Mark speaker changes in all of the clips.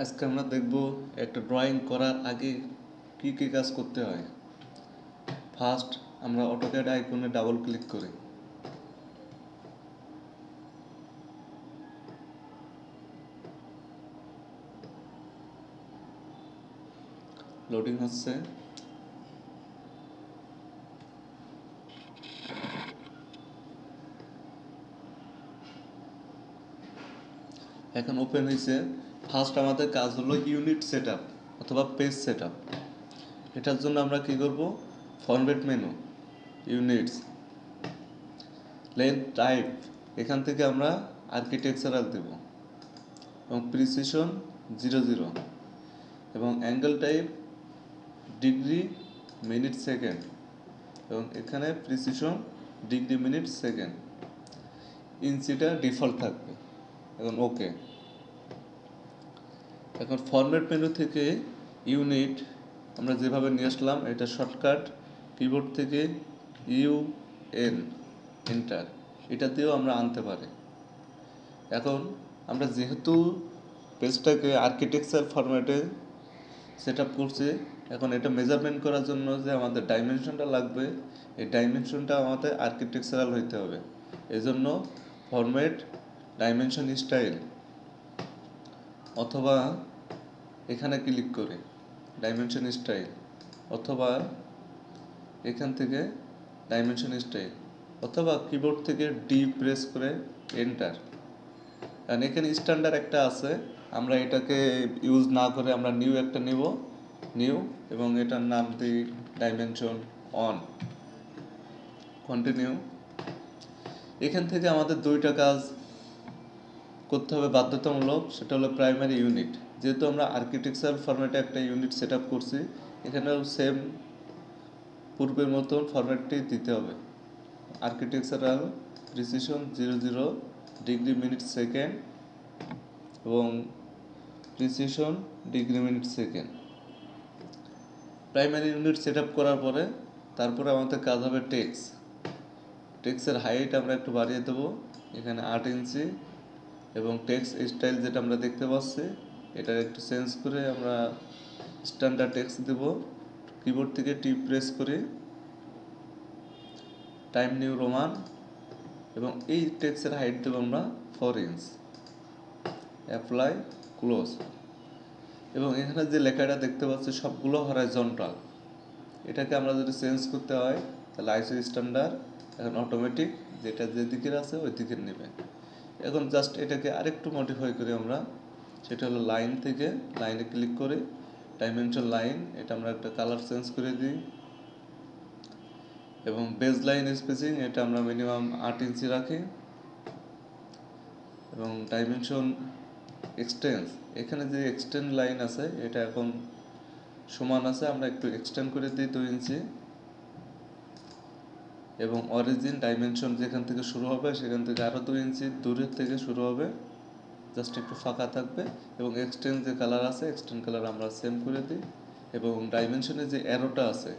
Speaker 1: আজকে আমরা দেখব একটা ড্রয়িং করার আগে কি কি কাজ করতে হয়। ফার্স্ট আমরা অটোক্যাড আইকনে ডাবল ক্লিক করি। লোডিং হচ্ছে। এখন ওপেন হয়েছে। ফার্স্ট আমাদের কাজ হলো ইউনিট সেট আপ অথবা পেজ সেট আপ। এটার জন্য আমরা কি করব, format menu, units, length, type, এখান থেকে আমরা আর্কিটেকচারাল দেব এবং প্রিসিশন 00 এবং angle type degree, minute, second এবং এখানে প্রিসিশন ডিগ্রি, মিনিট, সেকেন্ড। ইঞ্চিটা ডিফল্ট থাকবে। এখন ওকে। এখন ফরম্যাট মেনু থেকে ইউনিট আমরা যেভাবে নিয়ে আসলাম, এটা শর্টকাট কিবোর্ড থেকে UN এন্টার, এটা দিয়েও আমরা আনতে পারি। এখন আমরা যেহেতু পেজটাকে আর্কিটেকচার ফরম্যাটে সেট আপ করছি, এখন এটা মেজারমেন্ট করার জন্য যে আমাদের ডাইমেনশনটা লাগবে, এই ডাইমেনশনটা আমাদের আর্কিটেকচারাল হইতে হবে। এই জন্য ফরম্যাট ডাইমেনশন স্টাইল অথবা এখানে ক্লিক করে ডাইমেনশন স্টাইল অথবা এখান থেকে ডাইমেনশন স্টাইল অথবা কিবোর্ড থেকে ডি প্রেস করে এন্টার। কারণ এখানে স্ট্যান্ডার্ড একটা আছে, আমরা এটাকে ইউজ না করে আমরা নিউ একটা নেব, নিউ, এবং এটার নাম দিই ডাইমেনশন অন। কন্টিনিউ। এখান থেকে আমাদের দুইটা কাজ করতে হবে বাধ্যতামূলক, সেটা হলো প্রাইমারি ইউনিট। যেহেতু আমরা আর্কিটেকচার ফরম্যাটে একটা ইউনিট সেট আপ করছি, এখানেও সেম পূর্বের মতন ফরম্যাটটি দিতে হবে। Architectural precision 00 degree, minute, second এবং precision degree, minute, second. Primary unit set up করার পরে তারপরে আমাদের কাজ হবে টেক্সট। টেক্সটের হাইট আমরা একটু বাড়িয়ে দেবো, এখানে 8 ইঞ্চি, এবং টেক্সট স্টাইল যেটা আমরা দেখতে পাচ্ছি এটার একটু চেঞ্জ করে আমরা স্ট্যান্ডার্ড টেক্সট দেব। কিবোর্ড থেকে টি প্রেস করে টাইম নিউ রোমান, এবং এই টেক্সটের হাইট দেবো আমরা 4 ইঞ্চ। Apply, close. এবং এখানে যে লেখাটা দেখতে পাচ্ছি সবগুলো হরাইজন্টাল। এটাকে আমরা যদি চেঞ্জ করতে হয় তাহলে আইসো স্ট্যান্ডার্ড এখন অটোমেটিক, যেটা যেদিকের আছে ওই দিকের নেবে। এখন জাস্ট এটাকে আরেকটু মডিফাই করে আমরা, সেটা হলো লাইন থেকে লাইনে ক্লিক করে ডাইমেনশন লাইন, এটা আমরা একটা কালার চেঞ্জ করে দিই, এবং বেজ লাইন স্পেসিং এটা আমরা মিনিমাম 8 ইঞ্চি রাখি, এবং ডাইমেনশন এক্সটেন্স, এখানে যে এক্সটেন্ড লাইন আছে এটা এখন সমান আছে, আমরা একটু এক্সটেন্ড করে দিই 2 ইঞ্চি, এবং অরিজিন ডাইমেনশন যেখান থেকে শুরু হবে সেখান থেকে আরও 2 ইঞ্চি দূরের থেকে শুরু হবে, জাস্ট একটু ফাঁকা থাকবে। এবং এক্সটেন্ড যে কালার আছে এক্সটেন্ড কালার আমরা সেম করে দিই, এবং ডাইমেনশনে যে অ্যারোটা আছে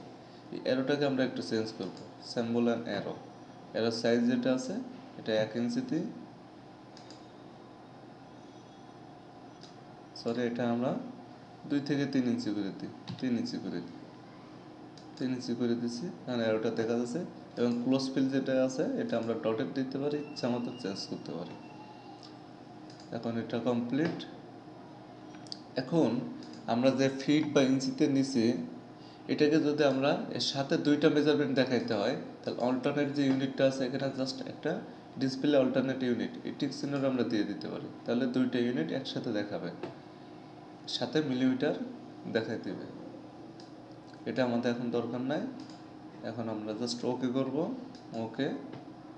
Speaker 1: এই অ্যারোটাকে আমরা একটু চেঞ্জ করব, symbol and arrow. Arrow size যেটা আছে এটা 1 ইঞ্চিতে, সরি এটা আমরা 2 থেকে 3 ইঞ্চি করে দিই, 3 ইঞ্চি করে দিই, 3 ইঞ্চি করে দিচ্ছি, কারণ অ্যারোটা দেখা যাচ্ছে। এবং ক্লোজ ফিল যেটা আছে এটা আমরা ডটেড দিতে পারি, ইচ্ছা মতো চেঞ্জ করতে পারি। এখন এটা কমপ্লিট। এখন আমরা যে ফিট বা ইঞ্চিতে নিচে, এটাকে যদি আমরা এর সাথে দুইটা মেজারমেন্ট দেখাইতে হয় তাহলে অল্টারনেট যে ইউনিটটা আছে এখানে জাস্ট একটা ডিসপ্লে অল্টারনেট ইউনিট এই টিক চিহ্নটা আমরা দিয়ে দিতে পারি, তাহলে দুইটা ইউনিট একসাথে দেখাবে, সাথে মিলিমিটার দেখাই দেবে। এটা আমাদের এখন দরকার নাই। এখন আমরা জাস্ট ওকে করব, ওকে,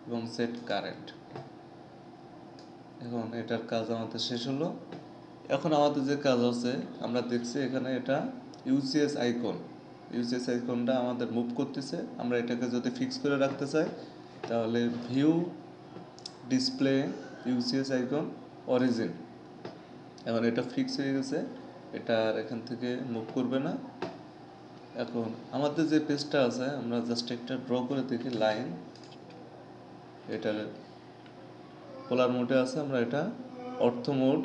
Speaker 1: এবং সেট কারেন্ট। এখন এটার কাজ আমাদের শেষ হলো। এখন আমাদের যে কাজ আছে আমরা দেখছি এখানে এটা ইউসিএস আইকন, ইউসিএস আইকনটা আমাদের মুভ করতেছে। আমরা এটাকে যদি ফিক্স করে রাখতে চাই তাহলে view display UCS icon origin, এখন এটা ফিক্স হয়ে গেছে, এটা আর এখান থেকে মুভ করবে না। এখন আমাদের যে পেজটা আছে আমরা জাস্ট একটা ড্র করে দেখি লাইন, এটার পোলার মোডে আছে, আমরা এটা অর্থ মোড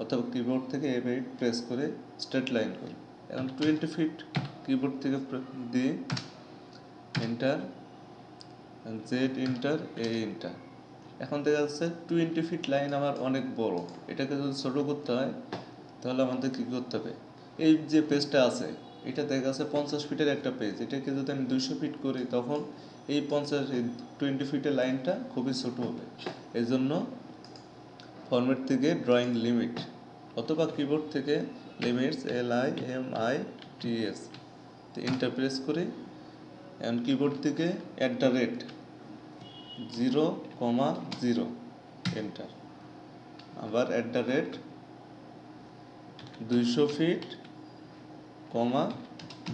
Speaker 1: অথবা কিবোর্ড থেকে F8 প্রেস করে স্ট্রেট লাইন করি। এখন 20 ফিট কিবোর্ড থেকে দিয়ে এন্টার, জেড এন্টার, এ এন্টার। এখন দেখা যাচ্ছে 20 ফিট লাইন আমার অনেক বড়, এটাকে যদি ছোটো করতে হয় তাহলে আমাদের কী করতে হবে, এই যে পেজটা আছে এটা দেখা যাচ্ছে 50 ফিটের একটা পেজ, এটাকে যদি আমি 200 ফিট করি তখন এই 20 ফিটের লাইনটা খুবই ছোটো হবে। এই জন্য ফরম্যাট থেকে ড্রয়িং লিমিট অথবা কিবোর্ড থেকে লিমিটস LIMITS এন্টার প্রেস করি। এখন কিবোর্ড থেকে @0,0 এন্টার, আবার @200 ফিট,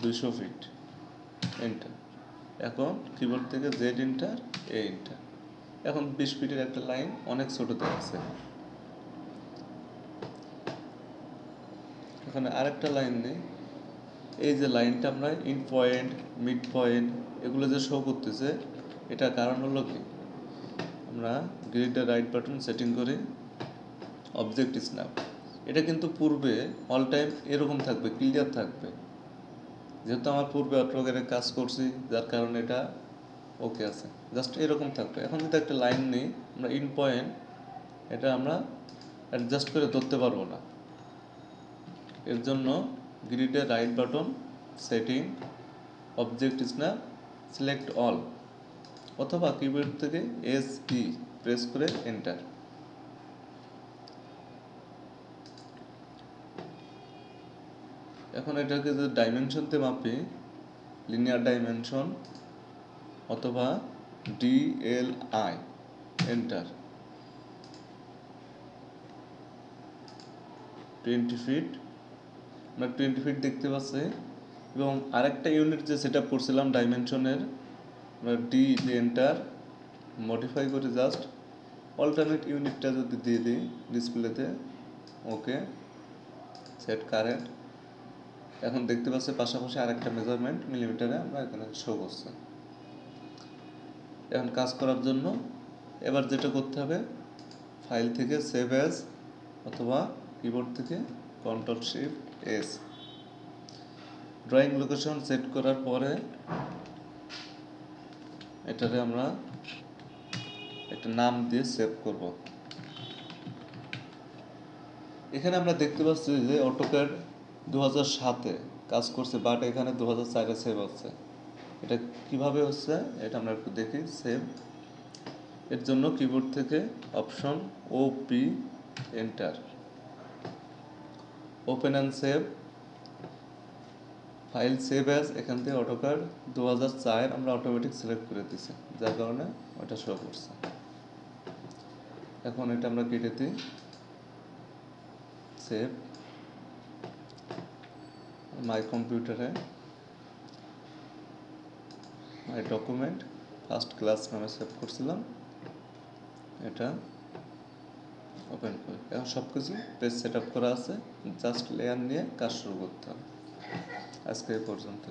Speaker 1: 200 ফিট এন্টার। এখন কিবোর্ড থেকে জেড এন্টার, এ এন্টার। এখন 20 ফিটের একটা লাইন অনেক ছোটোতে আছে। এখানে আরেকটা লাইন নেই, এই যে লাইনটা আমরা ইন পয়েন্ট, মিড পয়েন্ট এগুলো যে শো করতেছে, এটার কারণ হলো কি, আমরা গ্রিডের রাইট বাটন সেটিং করে অবজেক্ট স্ন্যাপ, এটা কিন্তু পূর্বে অল টাইম এরকম থাকবে, ক্লিয়ার থাকবে। যেহেতু আমার পূর্বে অটোক্যাডে কাজ করছি যার কারণে এটা ওকে আছে, জাস্ট এরকম থাকবে। এখন যদি একটা লাইন নেই আমরা ইন পয়েন্ট, এটা আমরা অ্যাডজাস্ট করে ধরতে পারবো না। এর জন্য গ্রিডের right button setting, object snap, select all অথবা কিবোর্ড থেকে SE প্রেস করে এন্টার। এখন এটাকে যদি ডাইমেনশনতে মাপি, লিনিয়ার ডাইমেনশন অথবা DLI এন্টার, 20 ফিট, আমরা 20 ফিট দেখতে পাচ্ছি। এবং আরেকটা ইউনিট যে সেট আপ করছিলাম ডাইমেনশনের, আমরা ডি এন্টার, মডিফাই করে জাস্ট অল্টারনেট ইউনিটটা যদি দিয়ে দিই ডিসপ্লেতে, ওকে সেট কারেন্ট। এখন দেখতে পাচ্ছি পাশাপাশি আরেকটা মেজারমেন্ট মিলিমিটারে আমরা এখানে শো করছে। এখন কাজ করার জন্য এবার যেটা করতে হবে, ফাইল থেকে সেভ অ্যাজ অথবা কিবোর্ড থেকে Ctrl+Shift+S, ড্রয়িং লোকেশন সেট করার পরে এটারে আমরা একটা নাম দিয়ে সেভ করব। এখানে আমরা দেখতে পাচ্ছি যে অটোক্যাড 2007-এ কাজ করছে, বাট এখানে 2004-এ সেভ হচ্ছে। এটা কিভাবে হচ্ছে এটা আমরা একটু দেখি। সেভ এর জন্য কিবোর্ড থেকে option OP enter, open and save, file save as, এখান থেকে অটোক্যাড 2004 আমরা অটোমেটিক সিলেক্ট করে দিছি, যার কারণে ওটা শো করছে। এখন এটা আমরা কেটে দিই, সেভ, মাই কম্পিউটারে মাই ডকুমেন্ট ফার্স্ট ক্লাস নামে সেভ করছিলাম, এটা ওপেন করি। এখন সব কিছু পেজ সেট আপ করা আছে, জাস্ট লেয়ার নিয়ে কাজ শুরু করতে হবে। আজকে এই পর্যন্ত।